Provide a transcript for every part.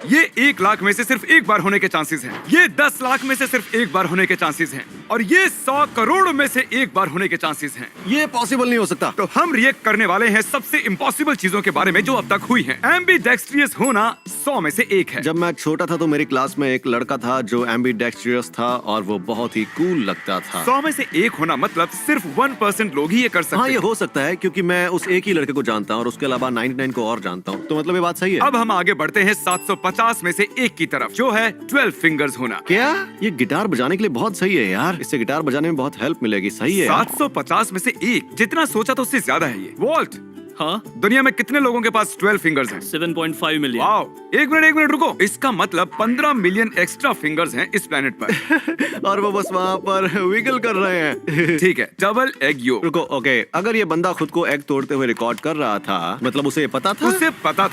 ये 1 लाख में से सिर्फ एक बार होने के चांसेस हैं। ये 10 लाख में से सिर्फ एक बार होने के चांसेस हैं। और ये 100 करोड़ में से एक बार होने के चांसेस हैं। ये पॉसिबल नहीं हो सकता। तो हम रिएक्ट करने वाले हैं सबसे इम्पॉसिबल चीजों के बारे में जो अब तक हुई हैं। एम्बीडेक्स्ट्रियस होना 100 में से एक है। जब मैं छोटा था तो मेरी क्लास में एक लड़का था जो एम्बीडेक्स्ट्रियस था और वो बहुत ही कूल लगता था। 100 में से एक होना मतलब सिर्फ 1% लोग ही ये कर सकते हैं। हाँ, ये हो सकता है क्योंकि मैं उस एक ही लड़के को जानता हूँ और उसके अलावा 99 को और जानता हूँ। तो मतलब ये बात सही है। अब हम आगे बढ़ते हैं 750 में से एक की तरफ, जो है 12 फिंगर्स होना। क्या ये गिटार बजाने के लिए बहुत सही है यार। इससे गिटार बजाने में बहुत हेल्प मिलेगी। सही है। 750 में से एक, जितना सोचा था उससे ज्यादा है ये। वॉल्ट, हाँ, दुनिया में कितने लोगों के पास 12 फिंगर्स हैं? 7.5 मिलियन। वाओ, एक मिनट रुको। इसका मतलब 15 मिलियन एक्स्ट्रा फिंगर्स हैं इस प्लेनेट पर। और वो बस वहाँ पर विगल कर रहे हैं। ठीक है, डबल एग योक। रुको, ओके, अगर ये बंदा खुद को एग तोड़ते हुए रिकॉर्ड कर रहा था, मतलब उसे पता था? उसे पता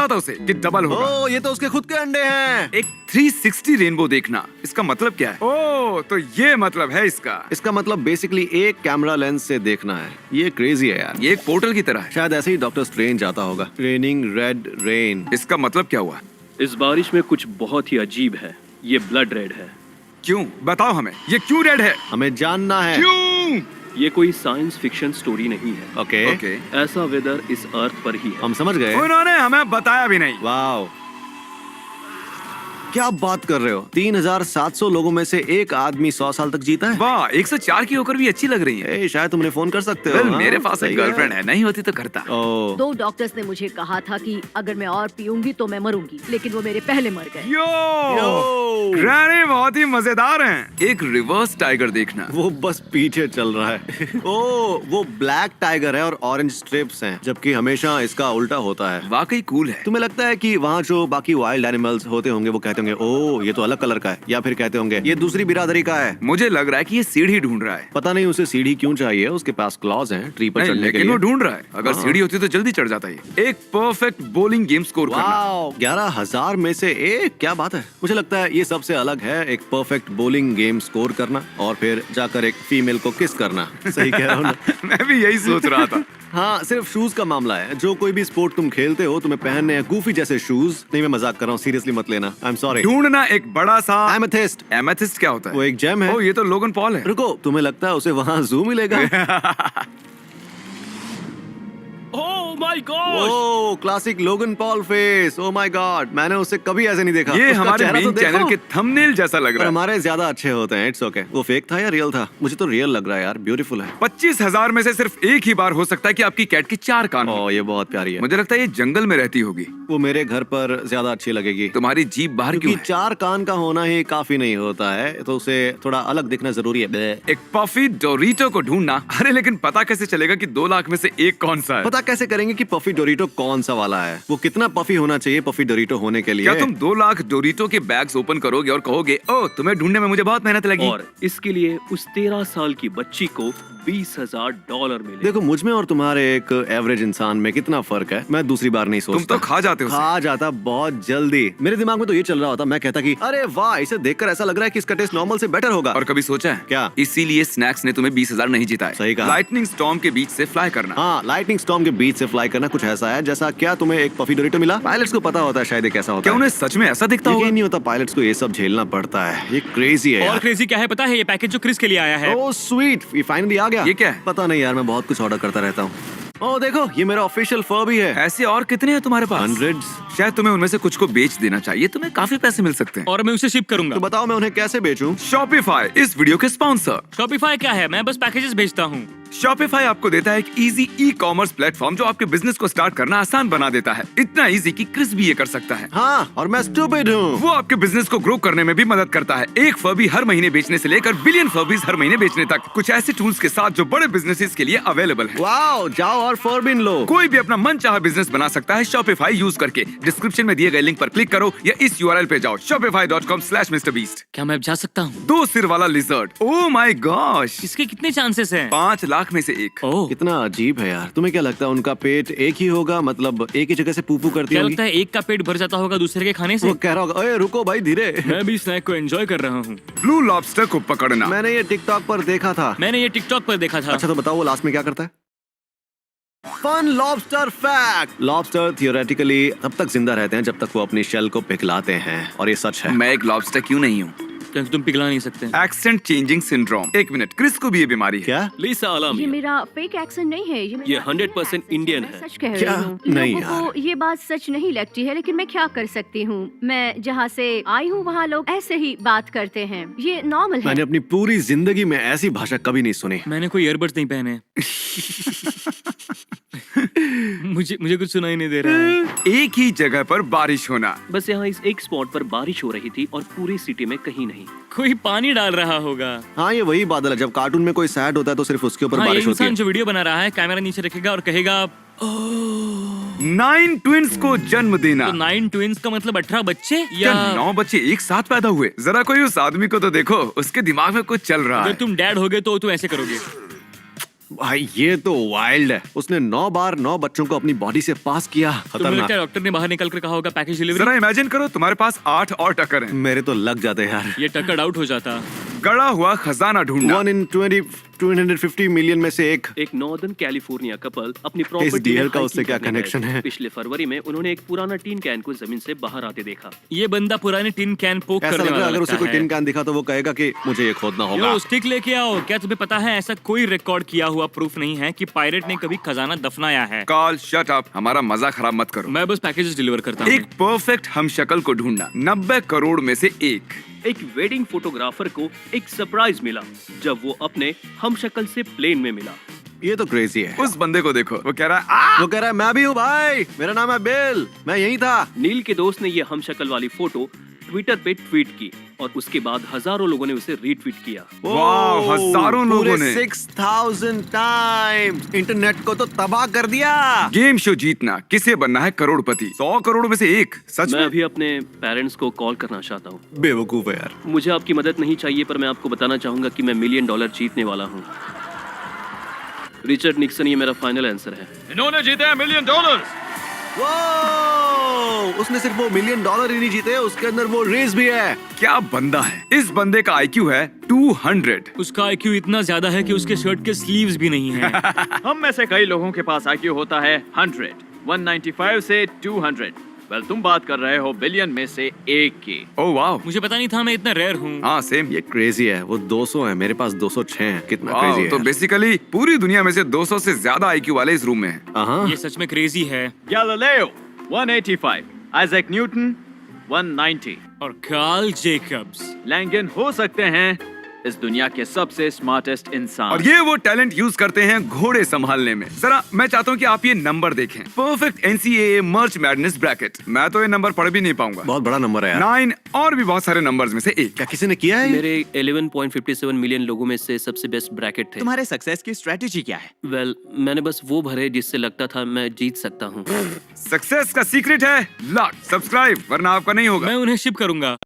था उसे कि डबल होगा। ओ, ये तो उसके खुद के अंडे हैं। एक 360 रेनबो देखना, इसका मतलब क्या है? ओ, तो ये मतलब है इसका मतलब बेसिकली एक कैमरा लेंस से देखना है। ये क्रेजी है यार। ये एक पोर्टल की तरह है। शायद ऐसे ही डॉक्टर स्ट्रेंज आता होगा। Raining red rain. इसका मतलब क्या हुआ? इस बारिश में कुछ बहुत ही अजीब है। ये ब्लड रेड है। क्यों? बताओ हमें, ये क्यों रेड है? हमें जानना है। क्यों? ये कोई साइंस फिक्शन स्टोरी नहीं है। Okay, okay. ऐसा वेदर इस अर्थ पर ही है। हम समझ गए। उन्होंने हमें बताया भी नहीं। वाओ, क्या बात कर रहे हो? 3700 लोगों में से एक आदमी 100 साल तक जीता है। वाह, 104 की होकर भी अच्छी लग रही है। शायद तुमने फोन कर सकते हो। Well, हाँ? मेरे पास सही एक गर्लफ्रेंड है, नहीं होती तो करता। ओह, 2 डॉक्टर्स ने मुझे कहा था कि अगर मैं और पीऊंगी तो मैं मरूंगी, लेकिन वो मेरे पहले मर गए। यो, ग्रैनी बहुत ही मजेदार हैं। एक रिवर्स टाइगर देखना। वो बस पीछे चल रहा है। ओह, वो ब्लैक टाइगर है और ऑरेंज स्ट्रिप्स हैं, जबकि हमेशा इसका उल्टा होता है। वाकई कूल है। तुम्हें लगता है कि वहाँ जो बाकी वाइल्ड एनिमल्स होते होंगे वो कहते होंगे ओह ये तो अलग कलर का है, या फिर कहते होंगे ये दूसरी बिरादरी का है? मुझे लग रहा है कि ये सीढ़ी ढूंढ रहा है। पता नहीं उसे सीढ़ी क्यों चाहिए, उसके पास क्लॉज हैं ट्री पर चढ़ने के लेकिन लिए। वो ढूंढ रहा है। अगर हाँ। सीढ़ी होती तो जल्दी चढ़ जाता है। एक परफेक्ट बोलिंग गेम स्कोर करना। वाओ, 11,000 में से एक, क्या बात है। मुझे लगता है ये सबसे अलग है, एक परफेक्ट बोलिंग गेम स्कोर करना और फिर जाकर एक फीमेल को किस करना। सही कह रहा हूँ ना? मैं भी यही सोच रहा था। हाँ, सिर्फ शूज का मामला है। जो कोई भी स्पोर्ट तुम खेलते हो तुम्हें पहनने हैं गूफी जैसे शूज। नहीं, मैं मजाक कर रहा हूँ, सीरियसली मत लेना। I am sorry. ढूंढना एक बड़ा सा एमेथिस्ट। एमेथिस्ट क्या होता है? वो एक जेम है। ओ, ये तो लोगन पॉल है। रुको, तुम्हें लगता है उसे वहाँ जू मिलेगा? Oh my God! Oh, classic Logan Paul face. Oh my God, मैंने उसे कभी ऐसे नहीं देखा। ये उसका हमारे चेहरा तो मेन चैनल देखो। के थंबनेल जैसा लग पर रहा है। हमारे ज्यादा अच्छे होते हैं। It's okay. वो फेक था या रियल था? मुझे तो रियल लग रहा है यार, ब्यूटीफुल है। 25,000 में से सिर्फ एक ही बार हो सकता है कि आपकी कैट की 4 कान हो। ओह, ये बहुत प्यारी है। मुझे लगता है ये जंगल में रहती होगी। वो मेरे घर पर ज्यादा अच्छी लगेगी। तुम्हारी जीभ बाहर क्यों क्योंकि 4 कान का होना ही काफी नहीं होता है, तो उसे थोड़ा अलग दिखना जरूरी है। है? एक पफी डोरिटो को ढूंढना। अरे लेकिन पता कैसे चलेगा कि 2 लाख में से एक कौन सा है? पता कैसे करेंगे कि पफी डोरिटो कौन सा वाला है? वो कितना पफी होना चाहिए पफी डोरिटो होने के लिए? क्या तुम 2 लाख डोरिटो के बैग्स ओपन करोगे और कहोगे ओ तुम्हें ढूंढने में मुझे बहुत मेहनत लगी? और इसके लिए उस 13 साल की बच्ची को $20,000 मिले। देखो, मुझ में और तुम्हारे एक एवरेज इंसान में कितना फर्क है। मैं दूसरी बार नहीं सोचता। तुम तो खा जाते हो उसे। खा जाता बहुत जल्दी। मेरे दिमाग में तो ये चल रहा होता, मैं कहता कि अरे वाह, इसे देखकर ऐसा लग रहा है कि इसका टेस्ट नॉर्मल से बेटर होगा। और कभी सोचा है क्या? इसीलिए स्नैक्स ने तुम्हें 20,000 नहीं जिताया। सही कहा। लाइटनिंग स्टॉर्म के बीच से फ्लाई करना। हाँ, लाइटनिंग स्टॉर्म के बीच से फ्लाई करना कुछ ऐसा है जैसा क्या तुम्हें एक पफी डोरिटो मिला? पायलट्स को पता होता है शायद ये कैसा होता क्या है। उन्हें सच में ऐसा दिखता होगा? यकीन नहीं होता पायलट्स को ये सब झेलना पड़ता है। ये क्रेजी है और यार। क्रेजी क्या है पता है? ये पैकेज जो क्रिस के लिए आया है। ओह स्वीट, ये फाइनली आ गया। ये क्या है? पता नहीं यार, मैं बहुत कुछ ऑर्डर करता रहता हूँ। ओह देखो, ये मेरा ऑफिशियल फर भी है। ऐसे और कितने हैं तुम्हारे पास? Hundreds। शायद तुम्हें उनमें से कुछ को बेच देना चाहिए, तुम्हें काफी पैसे मिल सकते हैं। और मैं उसे शिप करूंगा। तो बताओ मैं उन्हें कैसे बेचूं? शॉपिफाई इस वीडियो के स्पॉन्सर। शॉपिफाई क्या है? मैं बस पैकेजेस भेजता हूँ। शॉपिफाई आपको देता है एक इजी ई कॉमर्स प्लेटफॉर्म जो आपके बिजनेस को स्टार्ट करना आसान बना देता है। इतना इजी कि क्रिस भी ये कर सकता है। हाँ, और मैं स्टूपिड हूँ। वो आपके बिजनेस को ग्रो करने में भी मदद करता है। एक फर्बी हर महीने बेचने से लेकर बिलियन फर्बीज हर महीने बेचने तक, कुछ ऐसे टूल्स के साथ जो बड़े बिजनेसेस के लिए अवेलेबल है। वाओ, जाओ और फर बिन लो। कोई भी अपना मनचाहा बिजनेस बना सकता है शॉपिफाई यूज करके। डिस्क्रिप्शन में दिए गए लिंक पर क्लिक करो या इस URL पे जाओ shopify.com/MrBeast। क्या मैं जा सकता हूँ? 2 सिर वाला लिजर्ड। ओह माय गॉश, इसके कितने चांसेस हैं? 5 लाख में से एक। ओह, कितना अजीब है यार। तुम्हें क्या लगता है उनका पेट एक ही होगा? मतलब एक ही जगह से पूपू करती क्या होगी? लगता है एक का पेट भर जाता होगा दूसरे के खाने से? वो कह रहा होगा ओए रुको भाई, धीरे। मैं भी स्नैक को एंजॉय कर रहा हूँ। ब्लू लॉबस्टर को पकड़ना। मैंने ये टिकटॉक पर देखा था। मैंने ये टिकटॉक पर देखा था। अच्छा, तो बताओ वो लास्ट में क्या करता है? Fun lobster fact. Lobster theoretically तब तक जिंदा रहते हैं जब तक वो अपनी शेल को पिघलाते हैं, और ये सच है। मैं एक लॉबस्टर क्यों नहीं हूँ? क्योंकि तुम पिघला नहीं सकते। Accent changing syndrome. एक मिनट, क्रिस को भी ये बीमारी है। क्या? लिसा ये आलामिया, मेरा फेक एक्सेंट नहीं है, ये मेरा ये real 100% accent इंडियन मैं है। सच कह क्या? रही हूँ। नहीं लोगों को ये बात सच नहीं लगती है, लेकिन मैं क्या कर सकती हूँ। मैं जहाँ से आई हूँ वहाँ लोग ऐसे ही बात करते हैं, ये नॉर्मल है। मैंने अपनी पूरी जिंदगी में ऐसी भाषा कभी नहीं सुनी। मैंने कोई ईयरबड्स नहीं पहने। मुझे कुछ सुनाई नहीं दे रहा है। एक ही जगह पर बारिश होना। बस यहाँ इस एक स्पॉट पर बारिश हो रही थी और पूरी सिटी में कहीं नहीं। कोई पानी डाल रहा होगा। हाँ, ये वही बादल है। जब कार्टून में कोई सैड होता है तो सिर्फ उसके ऊपर हाँ, ये बारिश होती है। इंसान जो वीडियो बना रहा है कैमरा नीचे रखेगा और कहेगा 9 ट्विंस को जन्म देना। तो 9 ट्विंस का मतलब 18 बच्चे क्या या 9 बच्चे एक साथ पैदा हुए? जरा कोई उस आदमी को तो देखो, उसके दिमाग में कुछ चल रहा अगर है। तुम डैड होगे तो तुम ऐसे करोगे। भाई ये तो वाइल्ड है। उसने 9 बार 9 बच्चों को अपनी बॉडी से पास किया। तुम्हें लगता खतरनाक। है डॉक्टर ने बाहर निकल कर कहा होगा पैकेज डिलीवरी? जरा इमेजिन करो, तुम्हारे पास 8 और टक्कर हैं। मेरे तो लग जाते यार। ये टक्कर आउट हो जाता। गड़ा हुआ खजाना ढूंढना। 1 in 250 मिलियन में से एक। एक नॉर्दर्न कैलिफोर्निया कपल अपनी प्रॉपर्टी डियर में का उससे hiking क्या करने गए connection थे। है? पिछले फरवरी में उन्होंने एक पुराना टीन कैन को जमीन से बाहर आते देखा। ये बंदा पुराने टिन कैन पोक ऐसा करने लग रहा वाला है अगर उसे कोई लगता टिन है। कैन दिखा तो वो कहेगा कि मुझे ये खोदना होगा। यो स्टिक लेके आओ। क्या तुम्हें पता है ऐसा कोई रिकॉर्ड किया हुआ प्रूफ नहीं है कि पायरेट ने कभी खजाना दफनाया है। कॉल शट अप, हमारा मजा खराब मत करो। मैं बस पैकेजेस डिलीवर करता हूँ। एक परफेक्ट हमशक्ल को ढूंढना। 90 करोड़ में से एक वेडिंग फोटोग्राफर को एक सरप्राइज मिला जब वो अपने हमशक्ल से प्लेन में मिला। ये तो क्रेजी है। उस बंदे को देखो, वो कह रहा है "आ!" वो कह रहा है मैं भी हूँ भाई, मेरा नाम है बिल, मैं यही था। नील के दोस्त ने ये हमशक्ल वाली फोटो ट्विटर पे ट्वीट की और उसके बाद हजारों लोगों ने उसे रीट्वीट किया। वाह, हजारों लोगों ने। 6000 टाइम्स। इंटरनेट को तो तबाह कर दिया। गेम शो जीतना, किसे बनना है करोड़पति? 100 करोड़ में से एक। सच मैं में? अभी अपने पेरेंट्स को कॉल करना चाहता हूँ। बेवकूफ है यार। मुझे आपकी मदद नहीं चाहिए, पर मैं आपको बताना चाहूंगा कि मैं $1 मिलियन जीतने वाला हूँ। रिचर्ड निक्सन, ये मेरा फाइनल आंसर है। इन्होंने जीते हैं $1 मिलियन। वो उसने सिर्फ वो $1 मिलियन ही नहीं जीते, उसके अंदर वो रेस भी है। क्या बंदा है? इस बंदे का IQ है 200। उसका IQ इतना ज्यादा है कि उसके शर्ट के स्लीव्स भी नहीं है। हम में से कई लोगों के पास IQ होता है 100, 195 से 200। वेल, तुम बात कर रहे हो बिलियन में से एक की। ओह वाह। मुझे पता नहीं था मैं इतना रेयर हूँ। हाँ सेम। ये क्रेजी है। वो 200 है, मेरे पास 206 है। कितना वाह, क्रेजी है तो यार। बेसिकली पूरी दुनिया में से 200 से ज्यादा IQ वाले इस रूम में हैं। हाँ। ये सच में क्रेजी है। गैलीलियो 185, आइजैक न्यूटन 190, और कार्ल जेकब्स। लैंगन हो सकते हैं इस दुनिया के सबसे स्मार्टेस्ट इंसान। और ये वो टैलेंट यूज करते हैं घोड़े संभालने में। जरा मैं चाहता हूँ कि आप ये नंबर देखें। परफेक्ट NCAA मर्च मैडनेस ब्रैकेट। मैं तो ये नंबर पढ़ भी नहीं पाऊंगा। बहुत बड़ा नंबर है यार। 9 और भी बहुत सारे नंबर्स में से एक। क्या किसी ने किया है ये? मेरे 11.57 मिलियन लोगों में से सबसे बेस्ट ब्रैकेट थे। तुम्हारे सक्सेस की स्ट्रेटेजी क्या है? वेल, मैंने बस वो भरे जिससे लगता था मैं जीत सकता हूँ। सक्सेस का सीक्रेट है लक। सब्सक्राइब, वरना आपका नहीं होगा। मैं उन्हें शिप करूंगा।